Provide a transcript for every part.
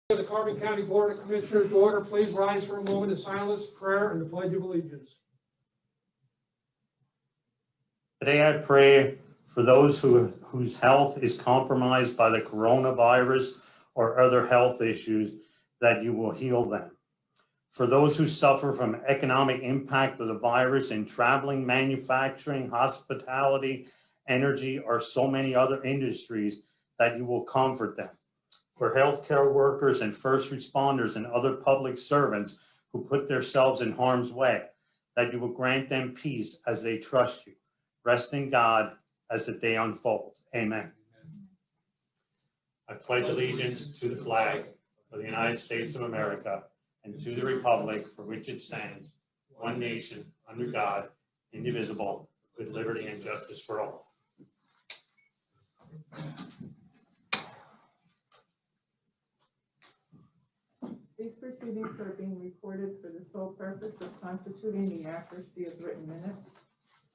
The Carbon County Board of Commissioners order. Please rise for a moment of silence, prayer, and the Pledge of Allegiance. Today I pray for those whose health is compromised by the coronavirus or other health issues, that you will heal them. For those who suffer from economic impact of the virus in traveling, manufacturing, hospitality, energy, or so many other industries, that you will comfort them. For healthcare workers and first responders and other public servants who put themselves in harm's way, that you will grant them peace as they trust you. Rest in God as the day unfolds. Amen. I pledge allegiance to the flag of the United States of America and to the republic for which it stands, one nation, under God, indivisible, with liberty and justice for all. These proceedings are being recorded for the sole purpose of constituting the accuracy of written minutes.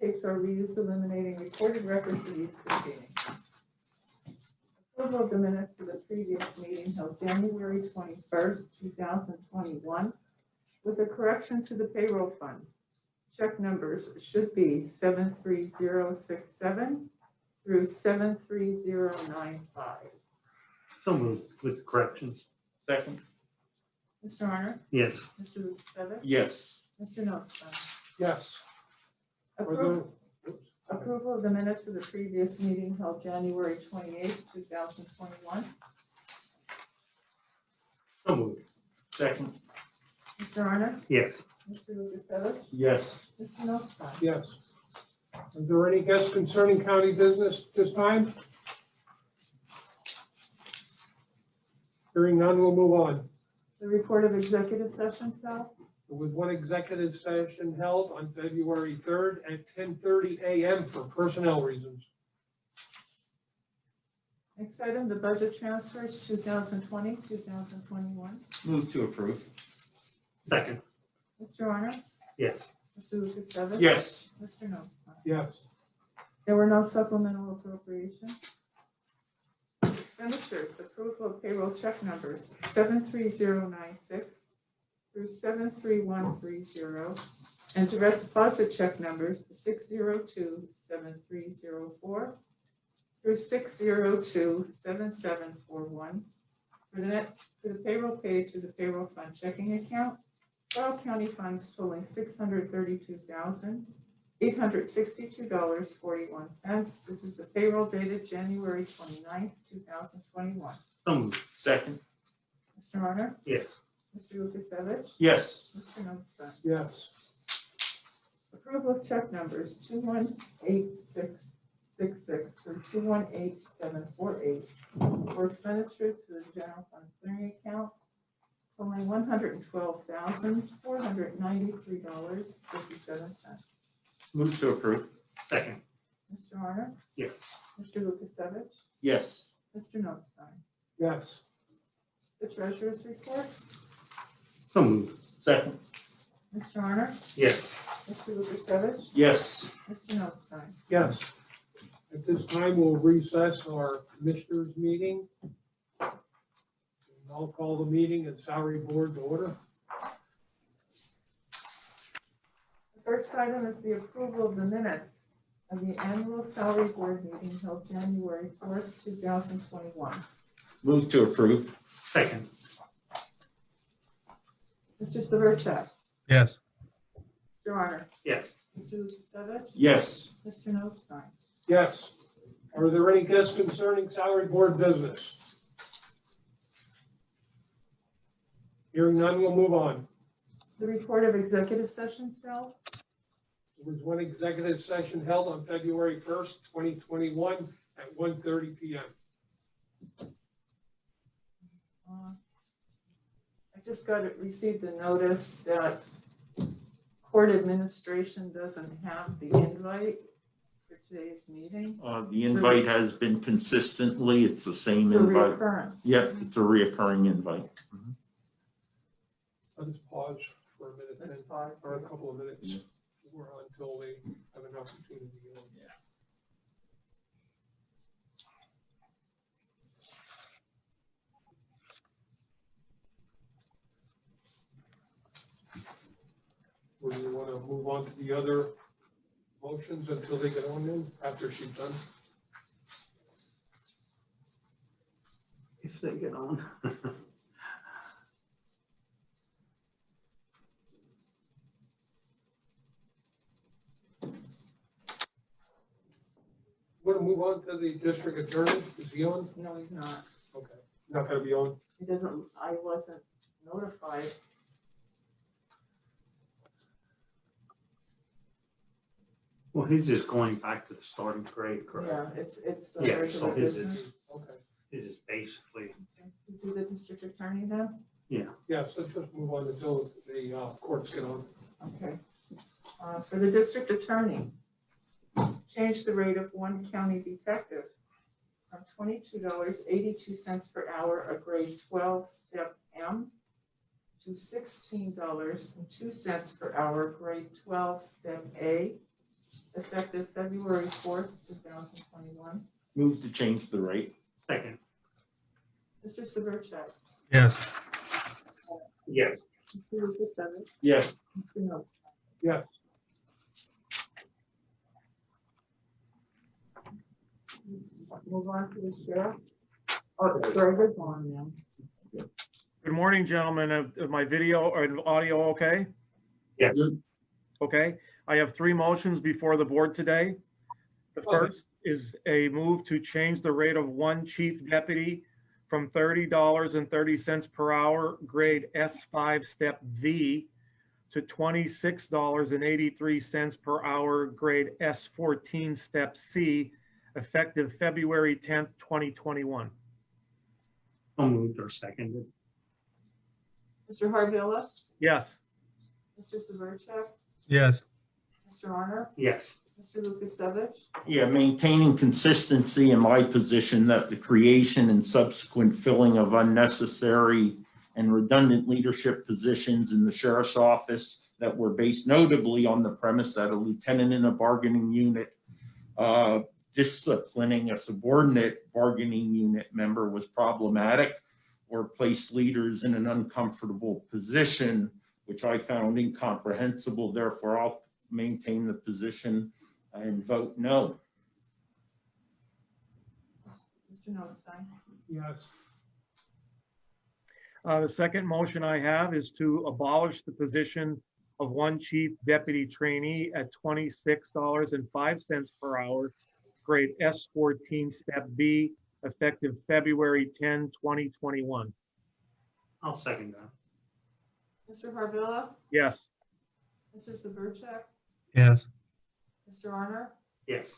Tapes are reused, eliminating recorded records of these proceedings. Approval of the minutes of the previous meeting held January 21st, 2021, with a correction to the payroll fund. Check numbers should be 73067 through 73095. So moved with corrections. Second. Mr. Honor? Yes. Mr. Lukasevich? Yes. Mr. Notstein? Yes. Approval of the minutes of the previous meeting held January 28th, 2021. So moved. Second. Mr. Honor? Yes. Mr. Lukasevich? Yes. Mr. Notstein? Yes. Are there any guests concerning county business this time? Hearing none, we'll move on. The report of executive sessions now. There was one executive session held on February 3rd at 10:30 a.m. for personnel reasons. Next item, the budget transfers 2020, 2021. Move to approve. Second. Mr. Honor? Yes. Mr. Lukasevich? Yes. Mr. Notstein? Yes. There were no supplemental appropriations. Expenditures, approval of payroll check numbers 73096 through 73130, and direct deposit check numbers 6027304 through 6027741 for the payroll paid through the payroll fund checking account, Carroll County funds totaling $632,862.41. This is the payroll dated January 29th, 2021. So moved. Second. Mr. Honor? Yes. Mr. Lukasevich? Yes. Mr. Notstein? Yes. Approval of check numbers 218666 through 218748 for expenditures to the general fund clearing account totaling $112,493.57. Move to approve. Second. Mr. Honor? Yes. Mr. Lukasevich? Yes. Mr. Notstein? Yes. The treasurer's report. So moved. Second. Mr. Honor? Yes. Mr. Lukasevich? Yes. Mr. Notstein? Yes. At this time, we'll recess our commissioners' meeting. I'll call the meeting and salary board to order. The first item is the approval of the minutes of the annual salary board meeting held January 4th, 2021. Move to approve. Second. Mr. Severcek? Yes. Mr. Honor? Yes. Mr. Lukasevich? Yes. Mr. Notstein? Yes. Are there any guests concerning salary board business? Hearing none, we'll move on. The report of executive sessions now. There was one executive session held on February 1st, 2021 at 1:30 p.m. I just received a notice that court administration doesn't have the invite for today's meeting. The invite has been consistently, it's the same It's a invite. reoccurrence. Yep, it's a reoccurring invite. I'll just pause for a minute then, Let's pause. or a couple of minutes, Yeah. or until they have an opportunity to go. do you want to move on to the other motions until they get on in, after she's done? If they get on. Want to move on to the district attorney? Is he on? No, he's not. Okay, not going to be on. He doesn't, I wasn't notified. Well, he's just going back to the starting grade, correct? Yeah, it's Yeah, regular so his business. is, Okay, his is basically, You do the district attorney then? yeah. yes, let's just move on until the courts get on. Okay. For the district attorney, change the rate of one county detective from $22.82 per hour, a grade 12, step M, to $16.02 per hour, grade 12, step A, effective February 4th, 2021. Move to change the rate. Second. Mr. Severcek? Yes. Yes. Mr. Lukasevich? Yes. Mr. Knopf? Yes, Move on to the sheriff. Oh, Greg is on now. Good morning, gentlemen. Is my video or audio okay? Yes. Okay. I have three motions before the board today. The Okay. first is a move to change the rate of one chief deputy from $30.30 per hour, grade S5, step V, to $26.83 per hour, grade S14, step C, effective February 10th, 2021. I'll move or seconded. Mr. Hardilla? Yes. Mr. Severcek? Yes. Mr. Honor? Yes. Mr. Lukasevich? Yeah, maintaining consistency in my position that the creation and subsequent filling of unnecessary and redundant leadership positions in the sheriff's office that were based notably on the premise that a lieutenant in a bargaining unit disciplining a subordinate bargaining unit member was problematic or placed leaders in an uncomfortable position, which I found incomprehensible. Therefore, I'll maintain the position and vote no. Mr. Notstein? yes, The second motion I have is to abolish the position of one chief deputy trainee at $26.05 per hour, grade S14, step B, effective February 10, 2021. I'll second that. Mr. Hardilla? Yes. Mr. Severcek? Yes. Mr. Honor? Yes.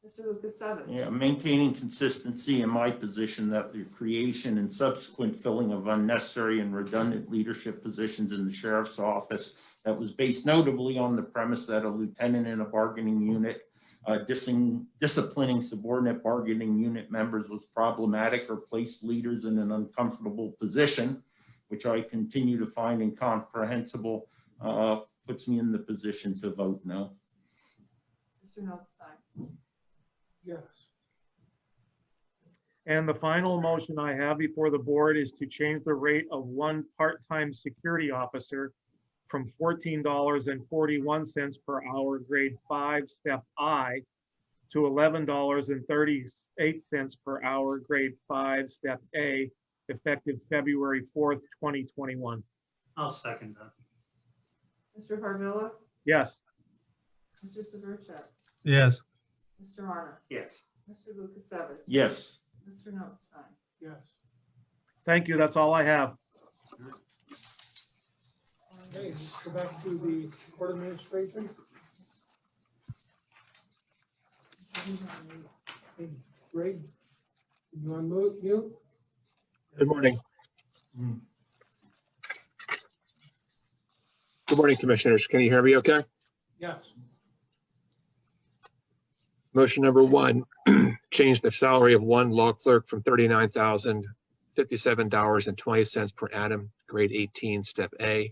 Mr. Lukasevich? Yeah, maintaining consistency in my position that the creation and subsequent filling of unnecessary and redundant leadership positions in the sheriff's office that was based notably on the premise that a lieutenant in a bargaining unit disciplining subordinate bargaining unit members was problematic or placed leaders in an uncomfortable position, which I continue to find incomprehensible, puts me in the position to vote no. Mr. Notstein? yes, And the final motion I have before the board is to change the rate of one part-time security officer from $14.41 per hour, grade 5, step I, to $11.38 per hour, grade 5, step A, effective February 4th, 2021. I'll second that. Mr. Hardilla? Yes. Mr. Severcek? Yes. Mr. Honor? Yes. Mr. Lukasevich? Yes. Mr. Notstein? yes. Thank you. That's all I have. Okay, let's go back to the court administration. Hey, Greg, you want to mute? Good morning. Good morning, Commissioners. Can you hear me okay? Yes, Motion number one, change the salary of one law clerk from $39,057.20 per annum, grade 18, step A,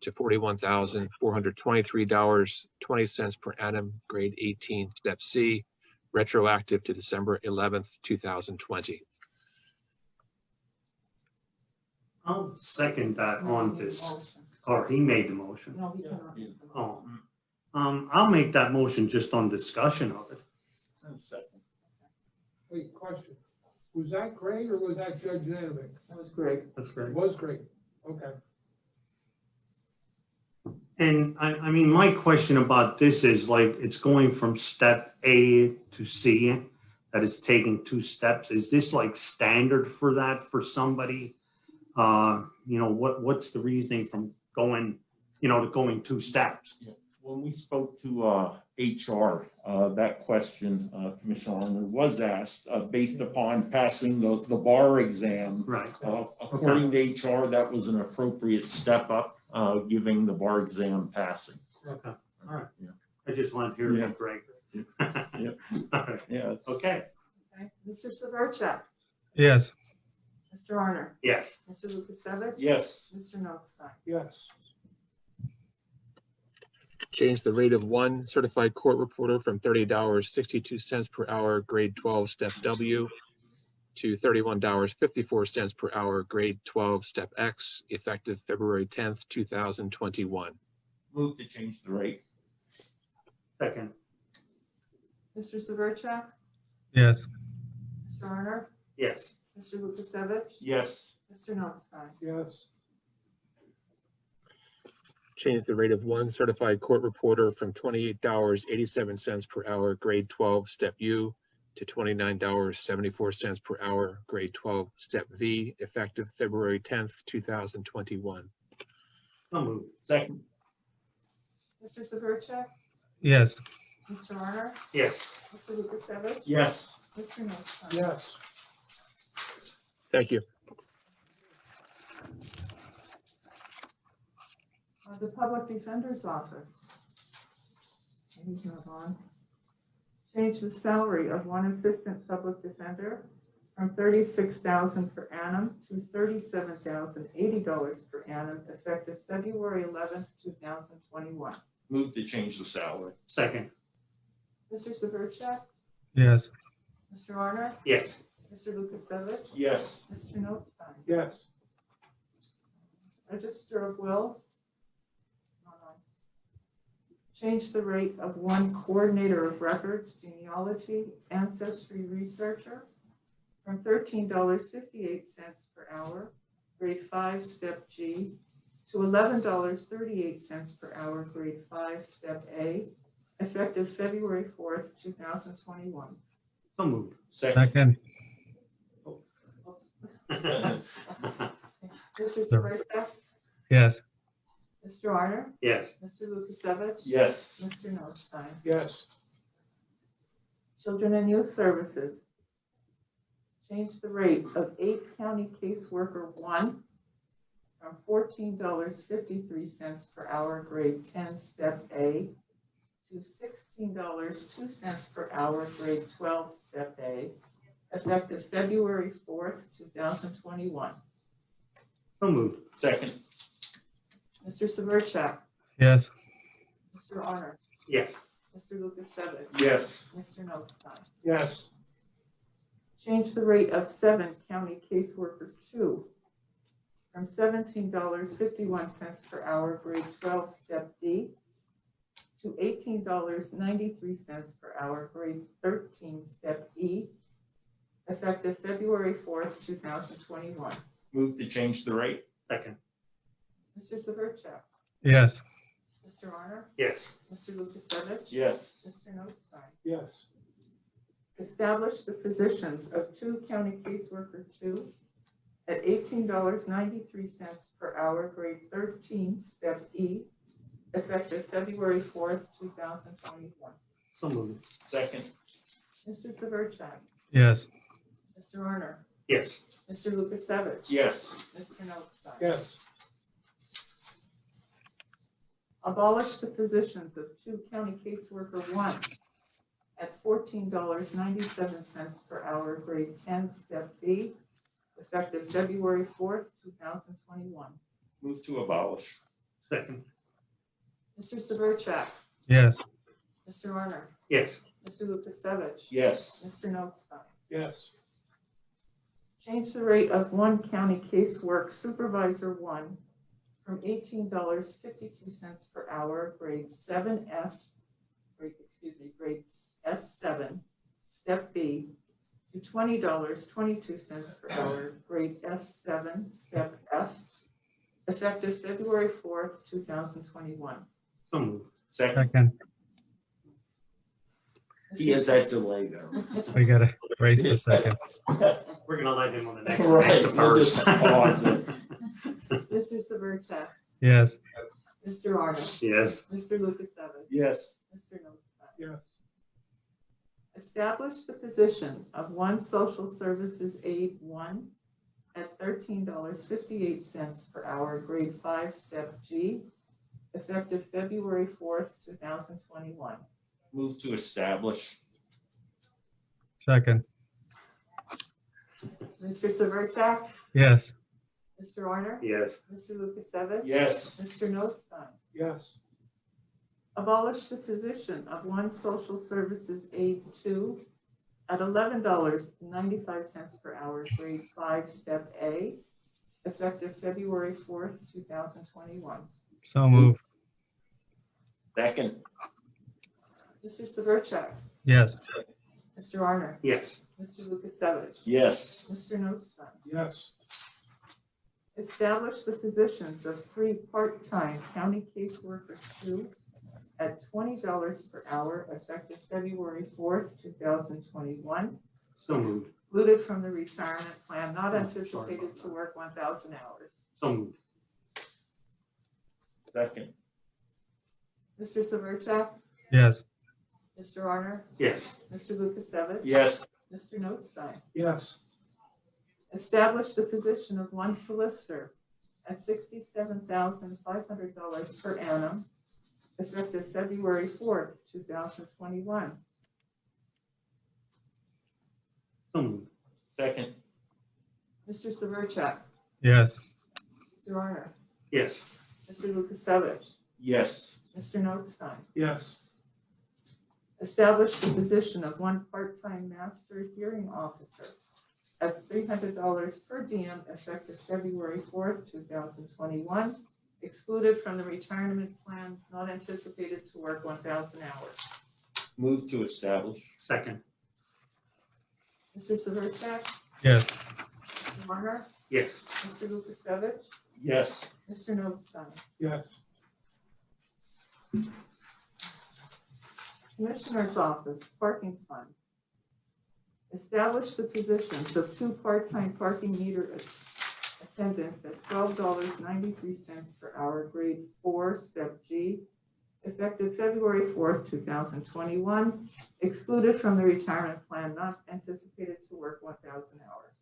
to $41,423.20 per annum, grade 18, step C, retroactive to December 11th, 2020. I'll second that on this. Or he made the motion. No, he Yeah. cannot. Oh. I'll make that motion just on discussion of it. And second. Wait, question. Was that Greg or was that Judge Nanovic? That was Greg. That's It great. was Greg. Okay. And I mean, my question about this is like, it's going from step A to C, that it's taking 2 steps. Is this like standard for that for somebody? What's the reasoning from going, to going 2 steps? When we spoke to HR, that question, Commissioner Arnold, was asked based upon passing the bar exam. Right. According to HR, that was an appropriate step up, giving the bar exam passing. Okay. All right. Yeah. I just wanted to hear Yeah. that, Greg. Yeah. All right. Yeah. it's- Okay. Okay, Mr. Severcek? Yes. Mr. Arner? Yes. Mr. Lukasevich? Yes. Mr. Notstein? Yes. Change the rate of one certified court reporter from $30.62 per hour, grade 12, step W, to $31.54 per hour, grade 12, step X, effective February 10th, 2021. Move to change the rate. Second. Mr. Severcek? Yes. Mr. Arner? Yes. Mr. Lukasevich? Yes. Mr. Notstein? Yes. Change the rate of one certified court reporter from $28.87 per hour, grade 12, step U, to $29.74 per hour, grade 12, step V, effective February 10th, 2021. So moved. Second. Mr. Severcek? Yes. Mr. Arner? Yes. Mr. Lukasevich? Yes. Mr. Notstein? Yes. Thank you. The Public Defender's Office. Please move on. Change the salary of one assistant public defender from $36,000 per annum to $37,080 per annum, effective February 11th, 2021. Move to change the salary. Second. Mr. Severcek? Yes. Mr. Arner? Yes. Mr. Lukasevich? Yes. Mr. Notstein? Yes. Register of Wills. Change the rate of one coordinator of records, genealogy, ancestry researcher, from $13.58 per hour, grade 5, step G, to $11.38 per hour, grade 5, step A, effective February 4th, 2021. So moved. Second. Mr. Severcek? Yes. Mr. Arner? Yes. Mr. Lukasevich? Yes. Mr. Notstein? Yes. Children and Youth Services. Change the rate of 8 county caseworker 1 from $14.53 per hour, grade 10, step A, to $16.02 per hour, grade 12, step A, effective February 4th, 2021. So moved. Second. Mr. Severcek? Yes. Mr. Arner? Yes. Mr. Lukasevich? Yes. Mr. Notstein? Yes. Change the rate of 7 county caseworker 2 from $17.51 per hour, grade 12, step D, to $18.93 per hour, grade 13, step E, effective February 4th, 2021. Move to change the rate. Second. Mr. Severcek? Yes. Mr. Arner? Yes. Mr. Lukasevich? Yes. Mr. Notstein? Yes. Establish the positions of 2 county caseworker 2 at $18.93 per hour, grade 13, step E, effective February 4th, 2021. So moved. Second. Mr. Severcek? Yes. Mr. Arner? Yes. Mr. Lukasevich? Yes. Mr. Notstein? Yes. Abolish the positions of 2 county caseworker 1 at $14.97 per hour, grade 10, step B, effective February 4th, 2021. Move to abolish. Second. Mr. Severcek? Yes. Mr. Arner? Yes. Mr. Lukasevich? Yes. Mr. Notstein? Yes. Change the rate of 1 county casework supervisor 1 from $18.52 per hour, grade 7S, grade S7, step B, to $20.22 per hour, grade S7, step F, effective February 4th, 2021. So moved. Second, Second. he has that delay though. We gotta raise the second. We're gonna let him on the next one. Right, The we'll just first. pause it. Mr. Severcek, Yes. Mr. Arnold, Yes. Mr. Lukasevich, Yes. Mr. Notstein. Yes. Establish the position of one social services aide one at $13.58 per hour, grade 5, step G, effective February 4th, 2021. Move to establish. Second. Mr. Severcek, Yes. Mr. Arner, Yes. Mr. Lukasevich, Yes. Mr. Notstein. Yes. Abolish the position of one social services aide two at $11.95 per hour, grade 5, step A, effective February 4th, 2021. So move. Second. Mr. Severcek, Yes. Mr. Arner, Yes. Mr. Lukasevich, Yes. Mr. Notstein. Yes. Establish the positions of 3 part-time county caseworker 2 at $20 per hour, effective February 4th, 2021. So moved. Excluded from the retirement plan, not anticipated to work 1,000 hours. So moved. Second. Mr. Severcek, Yes. Mr. Arner, Yes. Mr. Lukasevich, Yes. Mr. Notstein. Yes. Establish the position of one solicitor at $67,500 per annum, effective February 4th, 2021. So moved. Second. Mr. Severcek, Yes. Mr. Arner, Yes. Mr. Lukasevich, Yes. Mr. Notstein. Yes. Establish the position of one part-time master hearing officer at $300 per diem, effective February 4th, 2021, excluded from the retirement plan, not anticipated to work 1,000 hours. Move to establish. Second. Mr. Severcek, Yes. Mr. Marner, Yes. Mr. Lukasevich, Yes. Mr. Notstein. Yes. Commissioner's Office, Parking Fund. Establish the positions of 2 part-time parking meter attendants at $12.93 per hour, grade 4, step G, effective February 4th, 2021, excluded from the retirement plan, not anticipated to work 1,000 hours.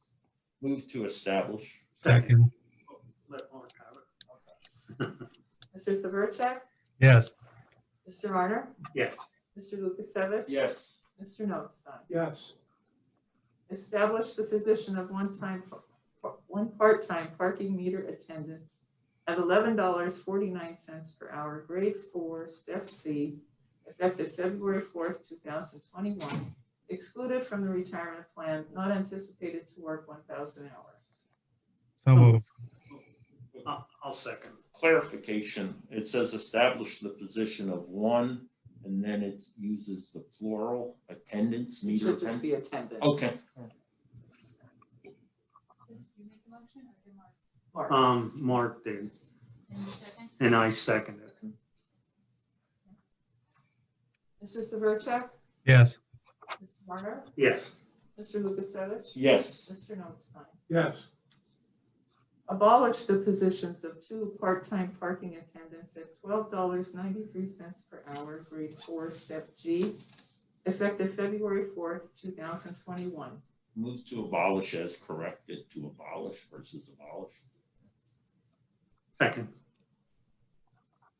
Move to establish. Second. Let Mark have it. Mr. Severcek, Yes. Mr. Arner, Yes. Mr. Lukasevich, Yes. Mr. Notstein. Yes. Establish the position of one part-time parking meter attendants at $11.49 per hour, grade 4, step C, effective February 4th, 2021, excluded from the retirement plan, not anticipated to work 1,000 hours. So move. I'll second. Clarification. It says establish the position of one, and then it uses the plural attendance, It meter should just attendant. be attendant. Okay. Mark. Mark did. And I seconded. Mr. Severcek, Yes. Mr. Marner, Yes. Mr. Lukasevich, Yes. Mr. Notstein. Yes. Abolish the positions of 2 part-time parking attendants at $12.93 per hour, grade 4, step G, effective February 4th, 2021. Move to abolish as corrected, to abolish versus abolish. Second.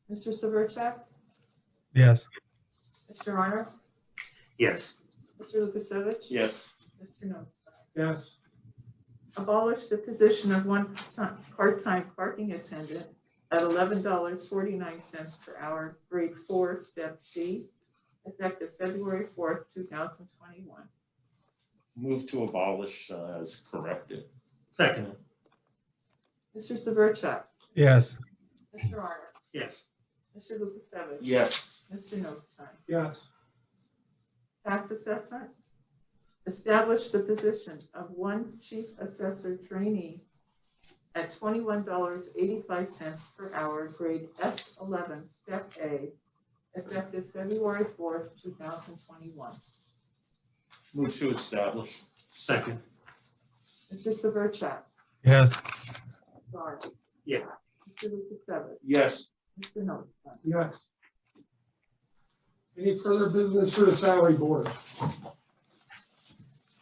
Mr. Severcek, Yes. Mr. Arner, Yes. Mr. Lukasevich, Yes. Mr. Notstein. Yes. Abolish the position of one part-time parking attendant at $11.49 per hour, grade 4, step C, effective February 4th, 2021. Move to abolish as corrected. Second. Mr. Severcek, Yes. Mr. Arner, Yes. Mr. Lukasevich. Yes. Mr. Notstein. Yes. Tax assessment. Establish the position of one chief assessor trainee at $21.85 per hour, grade S11, step A, effective February 4th, 2021. Move to establish. Second. Mr. Severcek. Yes. Mr. Arner. Yeah. Mr. Lukasevich. Yes. Mr. Notstein. Yes. Any further business for the salary board?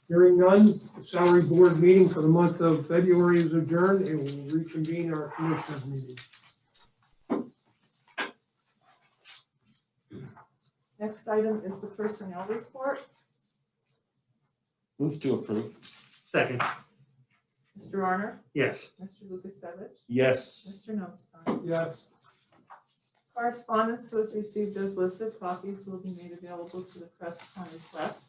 Hearing none, the salary board meeting for the month of February is adjourned, and we'll reconvene our commissioners meeting. Next item is the personnel report. Move to approve. Second. Mr. Arner. Yes. Mr. Lukasevich. Yes. Mr. Notstein. Yes. Correspondence was received as listed. Copies will be made available to the press upon request.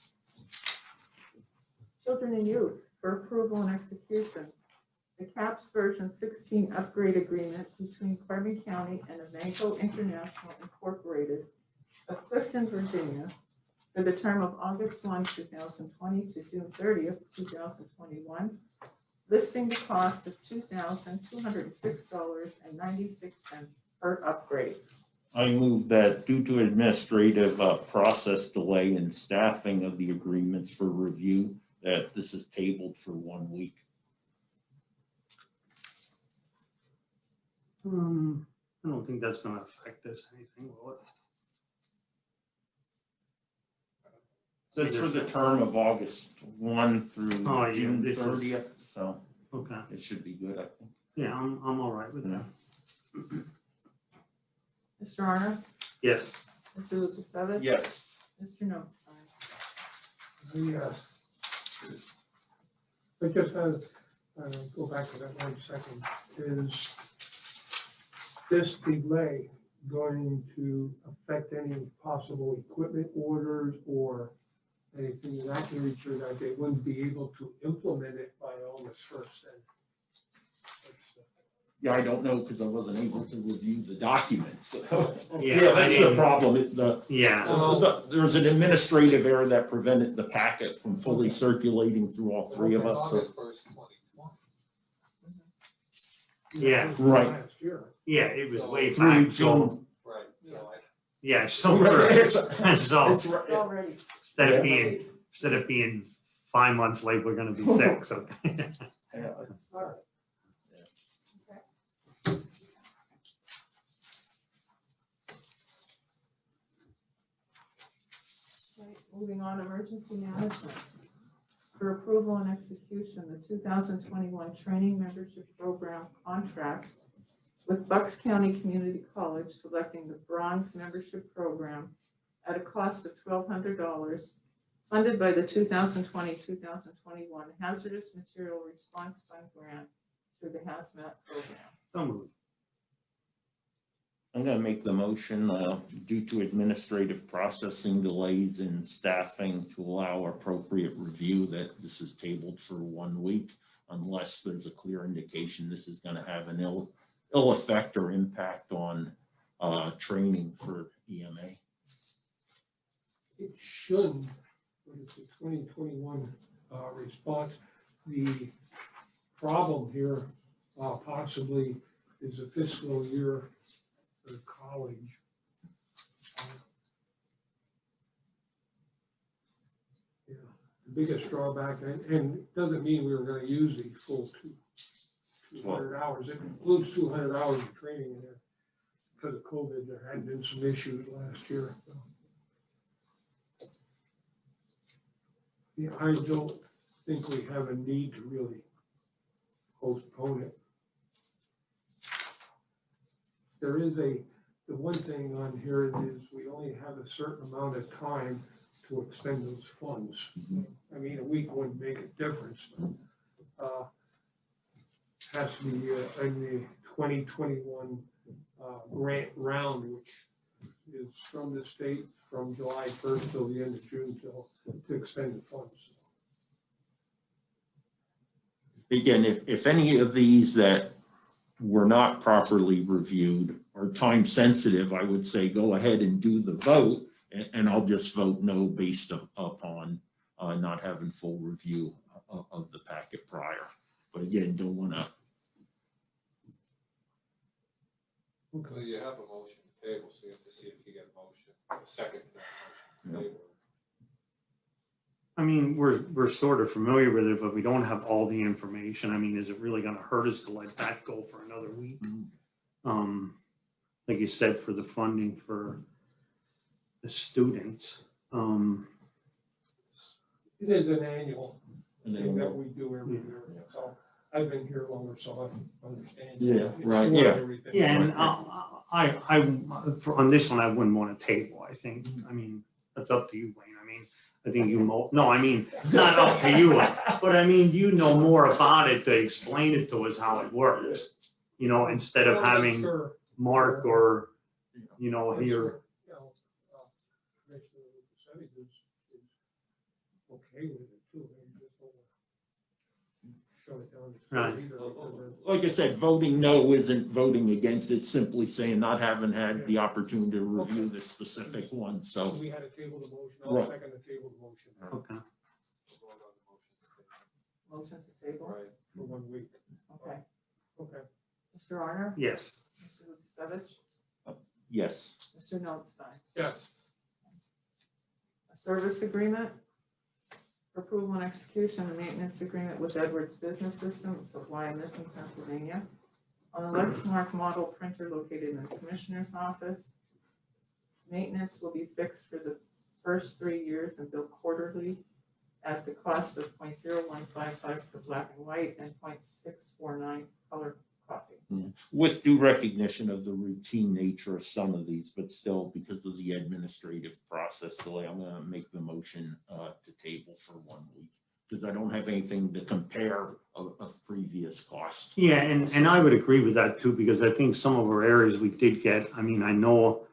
Children and youth for approval and execution. The CAPS version 16 upgrade agreement between Carbon County and Avanco International Incorporated of Clifton, Virginia, for the term of August 1, 2020 to June 30th, 2021, listing the cost of $2,206.96 per upgrade. I move that due to administrative process delay in staffing of the agreements for review, that this is tabled for 1 week. I don't think that's gonna affect us anything, will it? That's for the term of August 1 through Oh, yeah, June this is- 30th, so Okay. it should be good, I think. Yeah, I'm all right with that. Mr. Arner, Yes. Mr. Lukasevich. Yes. Mr. Notstein. Yes. I just had, go back to that 1 second. Is this delay going to affect any possible equipment orders or anything of that nature that they wouldn't be able to implement it by August 1st then? Yeah, I don't know because I wasn't able to review the documents. Yeah, I That's the didn't- problem. Yeah. There's an administrative error that prevented the packet from fully circulating through all three of us. So Yeah. Right. Last year. Yeah, it was way through back, so, June. Right, so yeah, so we're, It's so It's already. instead of being 5 months late, we're gonna be 6, okay? Yeah, it's- All right. Right, moving on, emergency management. For approval and execution, the 2021 training membership program contract with Bucks County Community College, selecting the bronze membership program at a cost of $1,200, funded by the 2020-2021 Hazardous Material Response Fund grant through the HAZMAT program. So moved. I'm going to make the motion due to administrative processing delays in staffing to allow appropriate review that this is tabled for 1 week unless there's a clear indication this is going to have an ill effect or impact on training for EMA. It should, but it's a 2021 response. The problem here possibly is a fiscal year for the college. Yeah, the biggest drawback, and it doesn't mean we were gonna use the full 200 hours. It includes 200 hours of training in there. Because of COVID, there had been some issues last year. Yeah, I don't think we have a need to really postpone it. There is the one thing on here is we only have a certain amount of time to expend those funds. I mean, a week wouldn't make a difference. Has to be in the 2021 grant round, which is from the state from July 1st till the end of June to expend the funds. Again, if any of these that were not properly reviewed or time sensitive, I would say go ahead and do the vote, and I'll just vote no based upon not having full review of the packet prior. But again, don't want to. Well, you have a motion to table, so you have to see if you get a motion, a second to that motion to table. I mean, we're sort of familiar with it, but we don't have all the information. I mean, is it really gonna hurt us to let that go for another week? Like you said, for the funding for the students. It is an annual thing that we do every year, so I've been here longer, so I understand. Yeah, right, It's yeah. everything. Yeah, and on this one, I wouldn't want to table, I think. I mean, that's up to you, Wayne. I mean, I think no, I mean, not up to you, but I mean, you know more about it to explain it to us how it works. You know, instead of having Sure. Mark or, you know, here. You know, Commissioner Lucas is okay with it too. They just don't wanna shut it down. Right. Either because Like I said, voting no isn't voting against it, simply saying not having had the opportunity to review the specific one, so. we had a table the motion, I'll Right. second the table the motion. Okay. We'll vote on the motion to table. Motion to table? Right. For 1 week. Okay. Okay. Mr. Arner? Yes. Mr. Lukasevich? Yes. Mr. Notstein? Yes. A service agreement for approval and execution of maintenance agreement with eHwz Business Systems of Wyomissing, Pennsylvania, on a Lexmark model printer located in the Commissioner's office. Maintenance will be fixed for the first 3 years and billed quarterly at the cost of .0155 for black and white and .649 color copy. With due recognition of the routine nature of some of these, but still because of the administrative process delay, I'm gonna make the motion to table for 1 week. Because I don't have anything to compare of previous costs. Yeah, and I would agree with that too, because I think some of our areas we did get, I mean, I know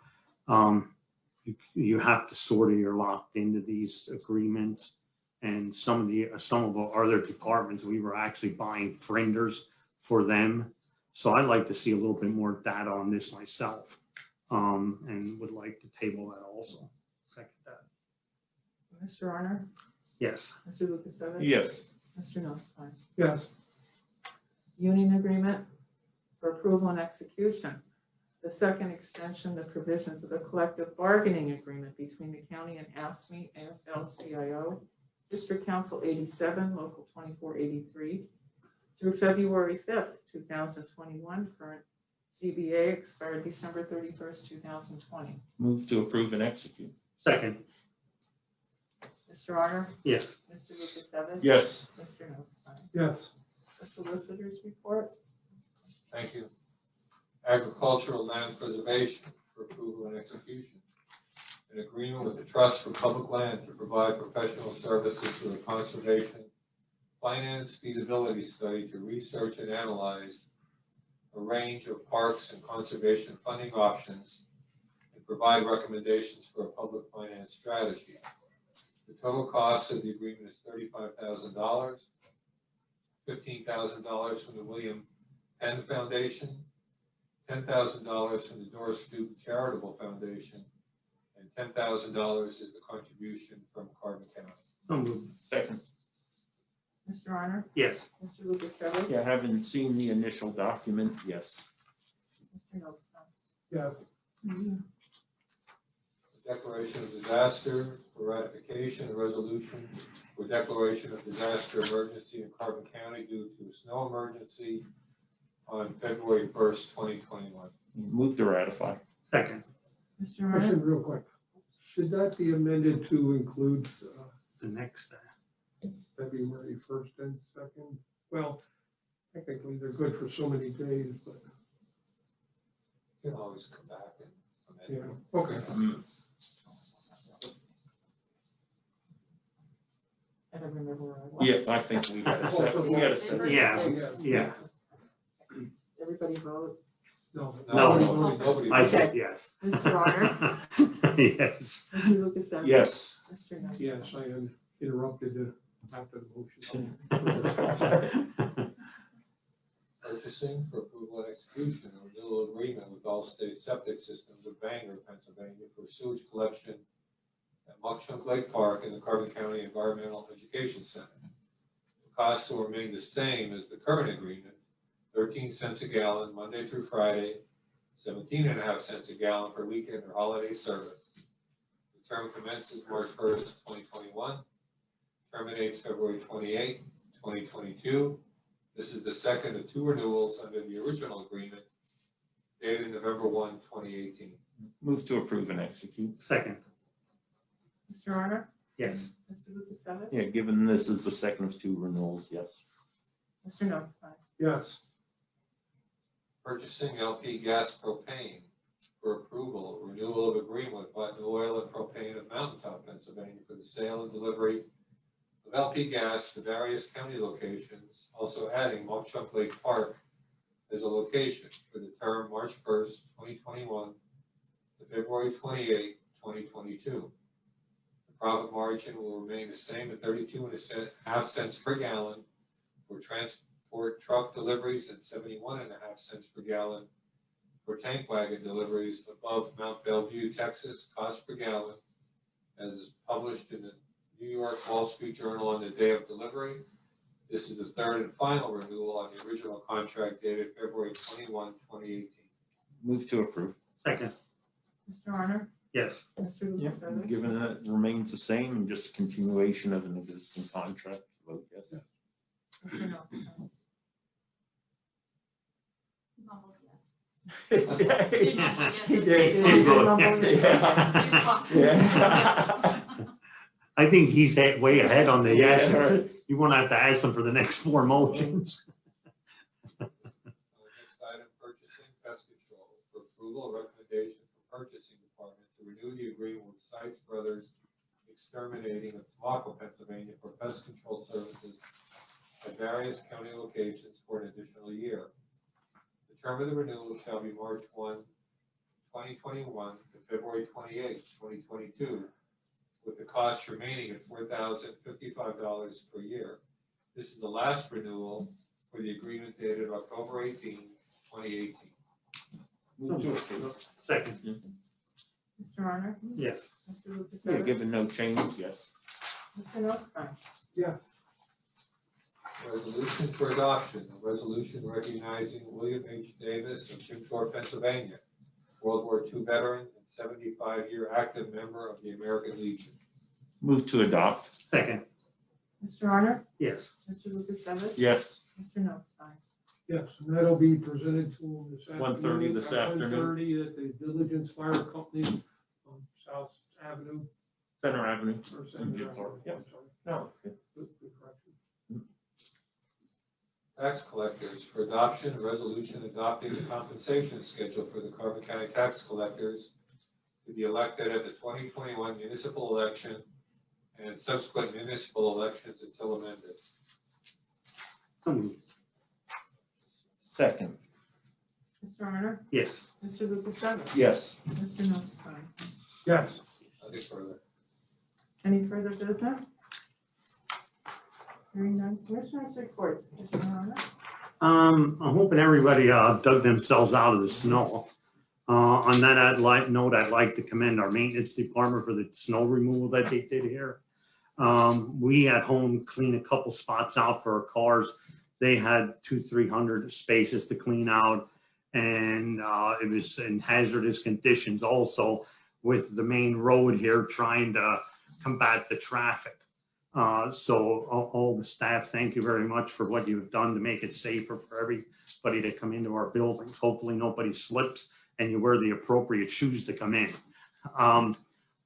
you have to sort of, you're locked into these agreements. And some of our other departments, we were actually buying printers for them. So I'd like to see a little bit more data on this myself, and would like to table that also. Second that. Mr. Arner? Yes. Mr. Lukasevich? Yes. Mr. Notstein? Yes. Union agreement for approval and execution. The second extension, the provisions of the collective bargaining agreement between the county and AFSCME, AFL-CIO, District Council 87, Local 2483, through February 5th, 2021, current CBA expired December 31st, 2020. Move to approve and execute. Second. Mr. Arner? Yes. Mr. Lukasevich? Yes. Mr. Notstein? Yes. The solicitor's report? Thank you. Agricultural land preservation for approval and execution. An agreement with the Trust for Public Land to provide professional services for the conservation, finance feasibility study to research and analyze a range of parks and conservation funding options and provide recommendations for a public finance strategy. The total cost of the agreement is $35,000, $15,000 from the William Penn Foundation, $10,000 from the Doris Duke Charitable Foundation, and $10,000 is the contribution from Carbon County. So moved. Second. Mr. Arner? Yes. Mr. Lukasevich? Yeah, haven't seen the initial document. Yes. Mr. Notstein? Yes. Declaration of disaster for ratification, a resolution for declaration of disaster emergency in Carbon County due to a snow emergency on February 1st, 2021. Move to ratify. Second. Mr. Question Arner? real quick. Should that be amended to include The next. February 1st and 2nd? Well, technically, they're good for so many days, but, You can always come back and yeah, amend. okay. I don't remember where I was. Yes, I think we got a second. We got a second. Yeah. Everybody vote. No. No. Nobody. I said yes. Mr. Arner? Yes. Mr. Lukasevich? Yes. Mr. Notstein? Yes, I interrupted after the motion. Purchasing for approval and execution, a renewal agreement with Allstate Septic Systems of Bangor, Pennsylvania for sewage collection at Mock-Chunk Lake Park in the Carbon County Environmental Education Center. The costs will remain the same as the current agreement, 13 cents a gallon Monday through Friday, 17.5 cents a gallon for weekend or holiday service. The term commences March 1st, 2021, terminates February 28, 2022. This is the second of two renewals under the original agreement dated November 1, 2018. Move to approve and execute. Second. Mr. Honor? Yes. Mr. Lukasevich? Yeah, given this is the second of two renewals, yes. Mr. Notstein? yes, Purchasing LP gas propane for approval, renewal of agreement with Button Oil and Propane of Mountaintop, Pennsylvania for the sale and delivery of LP gas to various county locations, also adding Mock-Chunk Lake Park as a location for the term March 1st, 2021 to February 28, 2022. The profit margin will remain the same at 32.5 cents per gallon for transport truck deliveries and 71.5 cents per gallon for tank wagon deliveries above Mount Bellevue, Texas, cost per gallon, as published in the New York Wall Street Journal on the day of delivery. This is the third and final renewal on the original contract dated February 21, 2018. Move to approve. Second. Mr. Honor? Yes. Mr. Yeah, Lukasevich? given that it remains the same and just continuation of an existing contract, vote yes. Mr. Notstein? Mumbled yes. Did mumble yes. He okay. did. Did He mumble did. yes. Yeah. I think he's way ahead on the Yeah, yes. right. You won't have to ask him for the next four motions. Next item, purchasing pest control for approval or recommendation from purchasing department to renew the agreement with Sites Brothers Exterminating of Tamaqua, Pennsylvania for pest control services at various county locations for an additional year. The term of the renewal shall be March 1, 2021 to February 28, 2022, with the cost remaining at $4,055 per year. This is the last renewal for the agreement dated October 18, 2018. Move to approve. Second. Mr. Honor? Yes. Mr. Yeah, Lukasevich? given no change, yes. Mr. Notstein? yes, Resolution for adoption, a resolution recognizing William H. Davis of Chimtor, Pennsylvania, World War II veteran and 75-year active member of the American Legion. Move to adopt. Second. Mr. Honor? Yes. Mr. Lukasevich? Yes. Mr. Notstein? yes. And that'll be presented to them this afternoon. 1:30 this at afternoon. 1:30 at the Diligence Fire Company on South Avenue. Center Avenue. Or Center In Jim Avenue, Thorpe, yep. I'm sorry. No, it's good. Good correction. Tax collectors for adoption, a resolution adopting the compensation schedule for the Carbon County tax collectors to be elected at the 2021 municipal election and subsequent municipal elections until amended. So moved. Second. Mr. Honor? Yes. Mr. Lukasevich? Yes. Mr. Notstein? Yes, Nothing further. Any further business? Hearing none, commissioners' reports. Commissioner Honor? I'm hoping everybody dug themselves out of the snow. On that I'd like to commend our maintenance department for the snow removal that they did here. We at home cleaned a couple spots out for our cars. They had 200-300 spaces to clean out, and it was in hazardous conditions also with the main road here trying to combat the traffic. So all the staff, thank you very much for what you've done to make it safer for everybody to come into our buildings. Hopefully nobody slips and you wear the appropriate shoes to come in. On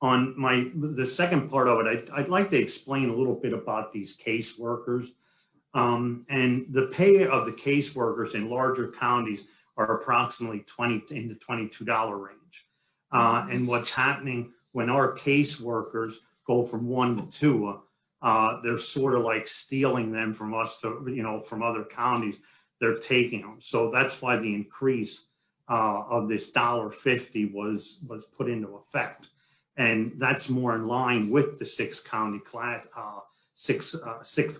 the second part of it, I'd like to explain a little bit about these caseworkers. And the pay of the caseworkers in larger counties are approximately $20 in the $22 range. And what's happening when our caseworkers go from 1 to 2, they're sort of like stealing them from us to, from other counties. They're taking them. So that's why the increase of this $1.50 was put into effect. And that's more in line with the 6th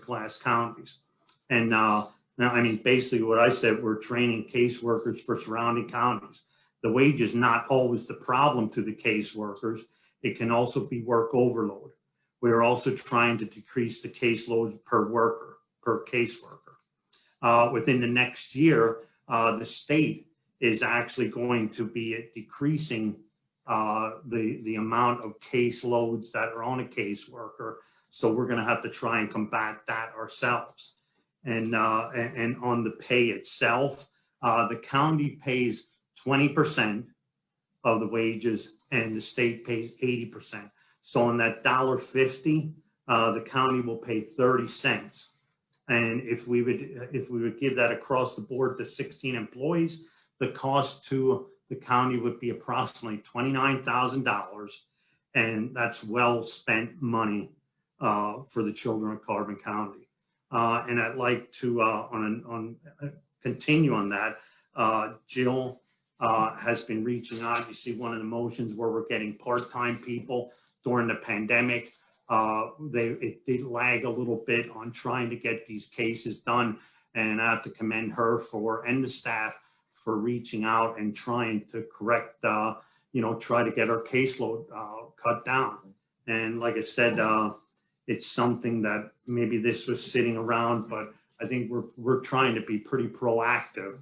class counties. And Now, I mean, basically what I said, we're training caseworkers for surrounding counties. The wage is not always the problem to the caseworkers. It can also be work overload. We're also trying to decrease the caseload per worker, per caseworker. Within the next year, the state is actually going to be decreasing the amount of caseloads that are on a caseworker. So we're going to have to try and combat that ourselves. And on the pay itself, the county pays 20% of the wages and the state pays 80%. So on that $1.50, the county will pay 30 cents. And if we would give that across the board to 16 employees, the cost to the county would be approximately $29,000. And that's well spent money for the children of Carbon County. And I'd like to continue on that. Jill has been reaching out. You see one of the motions where we're getting part-time people during the pandemic. It did lag a little bit on trying to get these cases done. And I have to commend her and the staff for reaching out and trying to correct, try to get our caseload cut down. And like I said, it's something that maybe this was sitting around, but I think we're trying to be pretty proactive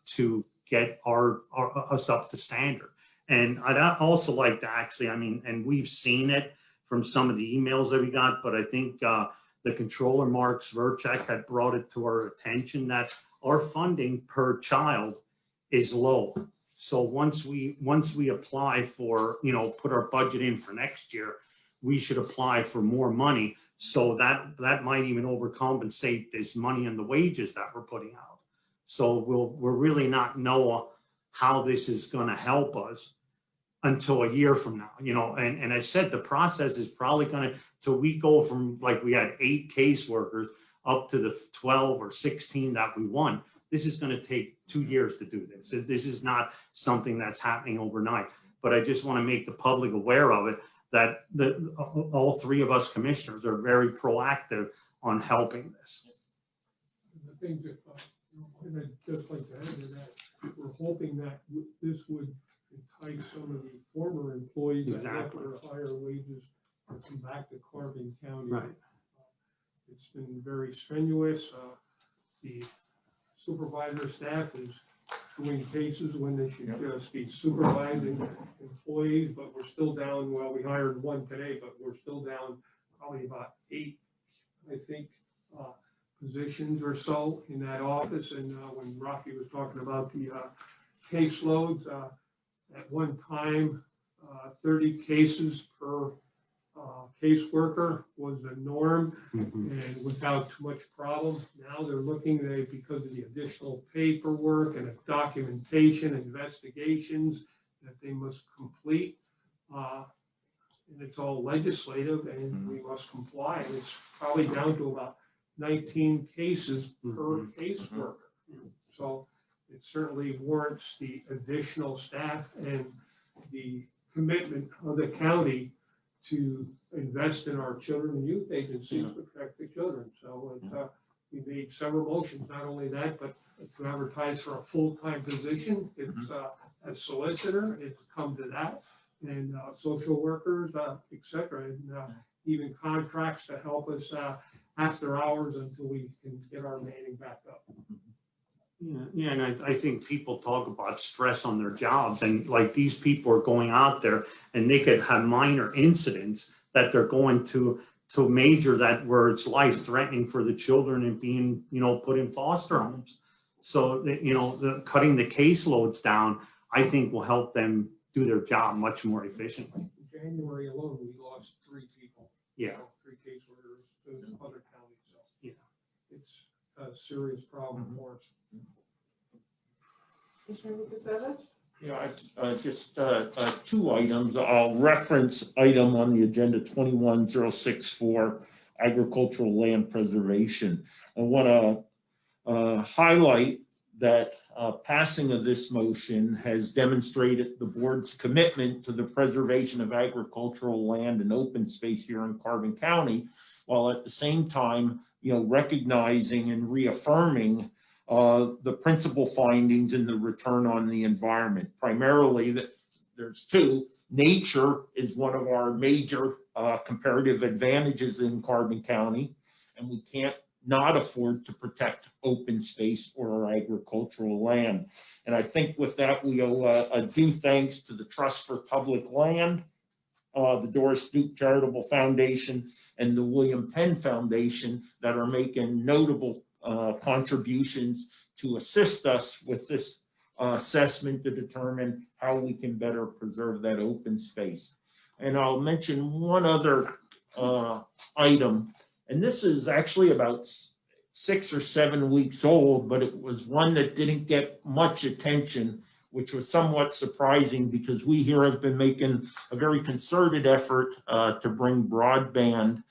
to get us up to standard. And I'd also like to actually, and we've seen it from some of the emails that we got, but I think the controller, Mark Sverchek, had brought it to our attention that our funding per child is low. So once we apply for, put our budget in for next year, we should apply for more money. So that might even overcompensate this money and the wages that we're putting out. So we'll really not know how this is going to help us until a year from now, and I said the process is probably going to, till we go from, like, we had 8 caseworkers up to the 12 or 16 that we want. This is going to take 2 years to do this. This is not something that's happening overnight, but I just want to make the public aware of it, that all 3 of us commissioners are very proactive on helping this. The thing that, and I'd just like to add to that, we're hoping that this would entice some of the former employees that left for higher wages to come back to Carbon County. Right. It's been very strenuous. The supervisor staff is doing cases when they should just be supervising employees, but we're still down. Well, we hired 1 today, but we're still down probably about 8, I think, positions or so in that office. And when Rocky was talking about the caseloads, at one time, 30 cases per caseworker was the norm, and without too much problem. Now they're looking at, because of the additional paperwork and documentation, investigations that they must complete, and it's all legislative, and we must comply. And it's probably down to about 19 cases per caseworker. So it certainly warrants the additional staff and the commitment of the county to invest in our children and youth agencies to protect the children. So we made several motions, not only that, but to advertise for a full-time position. It's a solicitor, it's come to that, and social workers, et cetera, and even contracts to help us after hours until we can get our manning back up. Yeah, and I think people talk about stress on their jobs, and like these people are going out there and they could have minor incidents that they're going to major that where it's life threatening for the children and being, put in foster homes. So, cutting the caseloads down, I think will help them do their job much more efficiently. In January alone, we lost 3 people. Yeah. 3 caseworkers to other counties. So yeah, it's a serious problem for us. Commissioner Lukasevich? Yeah, just 2 items. I'll reference item on the agenda 21064, agricultural land preservation. I want to highlight that passing of this motion has demonstrated the board's commitment to the preservation of agricultural land and open space here in Carbon County, while at the same time recognizing and reaffirming the principal findings in the return on the environment. Primarily, that there's two. Nature is one of our major comparative advantages in Carbon County, and we can't not afford to protect open space or our agricultural land. And I think with that, we owe a due thanks to the Trust for Public Land, the Doris Duke Charitable Foundation, and the William Penn Foundation that are making notable contributions to assist us with this assessment to determine how we can better preserve that open space. And I'll mention one other item, and this is actually about 6 or 7 weeks old, but it was one that didn't get much attention, which was somewhat surprising because we here have been making a very concerted effort to bring broadband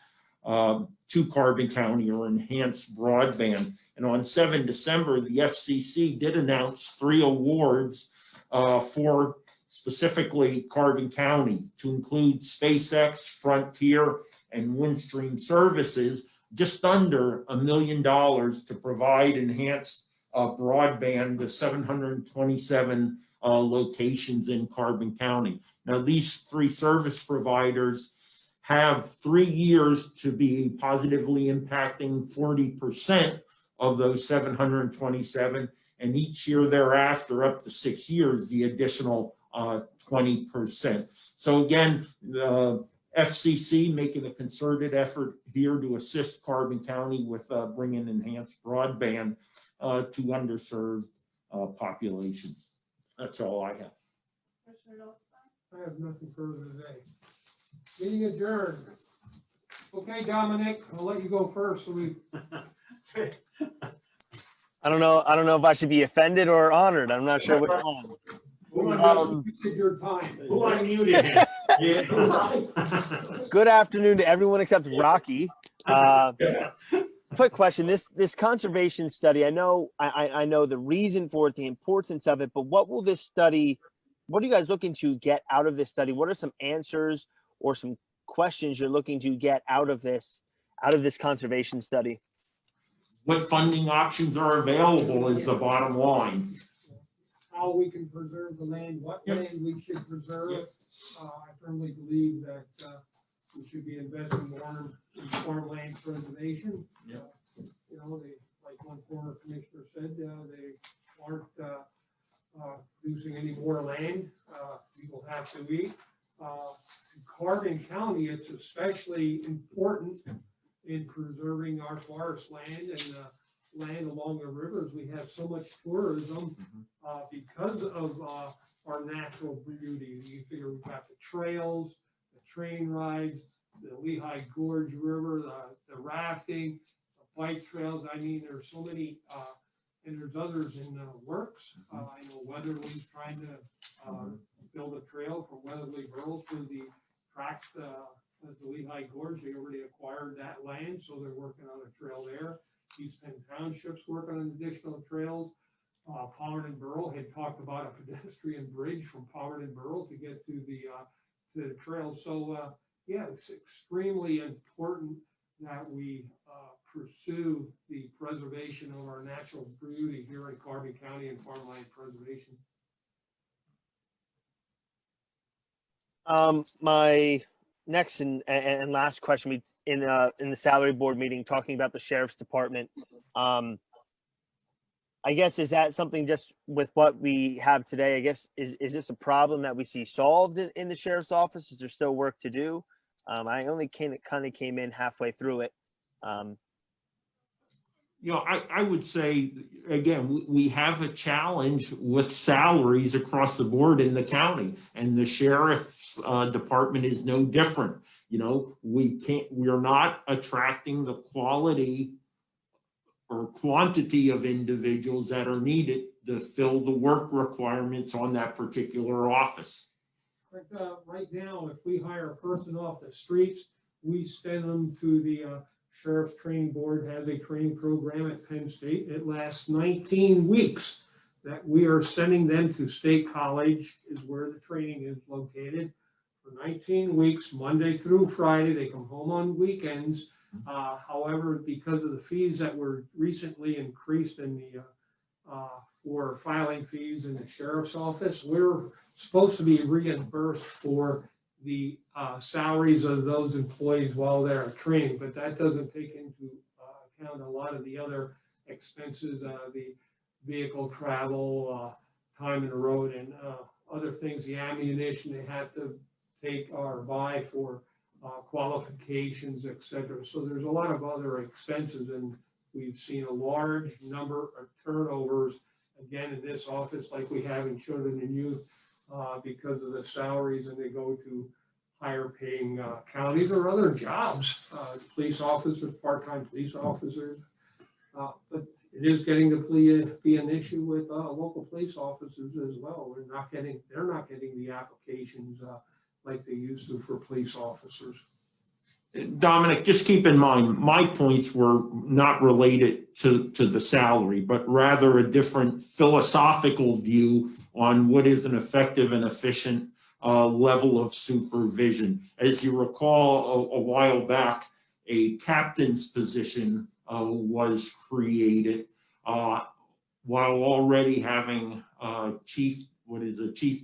to Carbon County, or enhanced broadband. And on 7 December, the FCC did announce 3 awards for specifically Carbon County, to include SpaceX, Frontier, and Windstream Services, just under $1 million to provide enhanced broadband to 727 locations in Carbon County. Now, these 3 service providers have 3 years to be positively impacting 40% of those 727, and each year thereafter, up to 6 years, the additional 20%. So again, the FCC making a concerted effort here to assist Carbon County with bringing enhanced broadband to underserved populations. That's all I have. I have nothing further today. Meeting adjourned. Okay, Dominic, I'll let you go first. So we. I don't know if I should be offended or honored. I'm not sure which one. You take your time. Who unmuted him? Good afternoon to everyone except Rocky. Quick question: this conservation study. I know the reason for it, the importance of it, but what will this study? What are you guys looking to get out of this study? What are some answers or some questions you're looking to get out of this conservation study? What funding options are available is the bottom line. How we can preserve the land, what land we should preserve. I firmly believe that we should be investing more in farmland preservation. Like one former commissioner said, they aren't producing any more land. People have to eat. In Carbon County, it's especially important in preserving our forest land and land along the rivers. We have so much tourism because of our natural beauty. You figure we've got the trails, the train rides, the Lehigh Gorge River, the rafting, the bike trails. I mean, there's so many, and there's others in the works. I know Weatherly's trying to build a trail from Weatherly Burl to the tracks as the Lehigh Gorge. They already acquired that land, so they're working on a trail there. East Penn Township's working on additional trails. Pollard and Burl had talked about a pedestrian bridge from Pollard and Burl to get to the trail. So yeah, it's extremely important that we pursue the preservation of our natural beauty here in Carbon County and farmland preservation. My next and last question, in the salary board meeting, talking about the sheriff's department. I guess, is that something just with what we have today? I guess, is this a problem that we see solved in the sheriff's office? Is there still work to do? I only kind of came in halfway through it. I would say, again, we have a challenge with salaries across the board in the county, and the sheriff's department is no different. We're not attracting the quality or quantity of individuals that are needed to fill the work requirements on that particular office. Right now, if we hire a person off the streets, we send them to the Sheriff's Training Board. Has a training program at Penn State. It lasts 19 weeks. That we are sending them to State College, is where the training is located, for for 19 weeks, Monday through Friday. They come home on weekends. However, because of the fees that were recently increased in the for filing fees in the sheriff's office, we're supposed to be reimbursed for the salaries of those employees while they're training, but that doesn't take into account a lot of the other expenses, the vehicle travel, time in the road, and other things, the ammunition they have to take or buy for qualifications, et cetera. So there's a lot of other expenses, and we've seen a large number of turnovers, again, in this office, like we have in children and youth, because of the salaries, and they go to higher paying counties or other jobs, police officers, part-time police officers. But it is getting to be an issue with local police officers as well. They're not getting the applications like they used to for police officers. Dominic, just keep in mind, my points were not related to the salary, but rather a different philosophical view on what is an effective and efficient level of supervision. As you recall, a while back, a captain's position was created while already having chief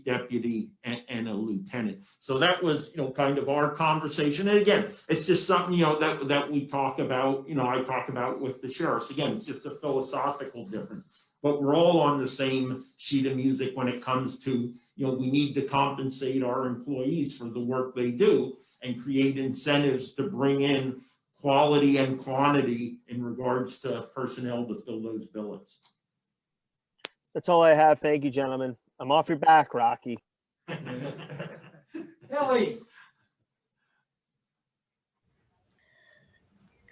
deputy and a lieutenant. So that was, kind of our conversation. And again, it's just something, that we talk about, I talk about with the sheriffs. Again, it's just a philosophical difference, but we're all on the same sheet of music when it comes to, we need to compensate our employees for the work they do and create incentives to bring in quality and quantity in regards to personnel to fill those billets. That's all I have. Thank you, gentlemen. I'm off your back, Rocky. Kelly.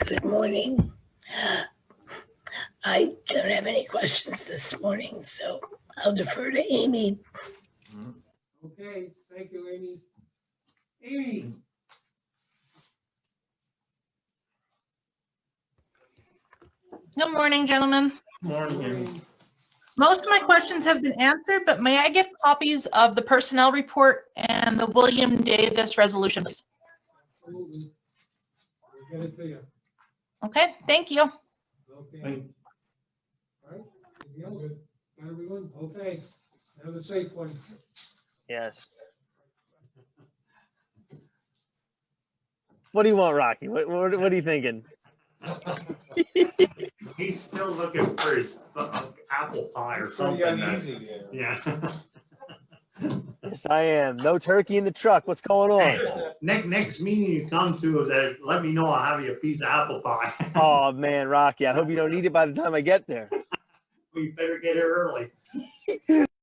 Good morning. I don't have any questions this morning, so I'll defer to Amy. Okay, thank you, Amy. Amy. Good morning, gentlemen. Morning. Most of my questions have been answered, but may I get copies of the personnel report and the William Davis resolution, please? Absolutely. We'll get it to you. Okay, thank you. Okay. Thanks. All right. Anything else? Got everyone? Okay. Have a safe one. Yes. What do you want, Rocky? What are you thinking? He's still looking for his apple pie or something. Yeah. Yes, I am. No turkey in the truck. What's going on? Next meeting you come to, that let me know. I'll have you a piece of apple pie. Oh man, Rocky, I hope you don't need it by the time I get there. We better get here early.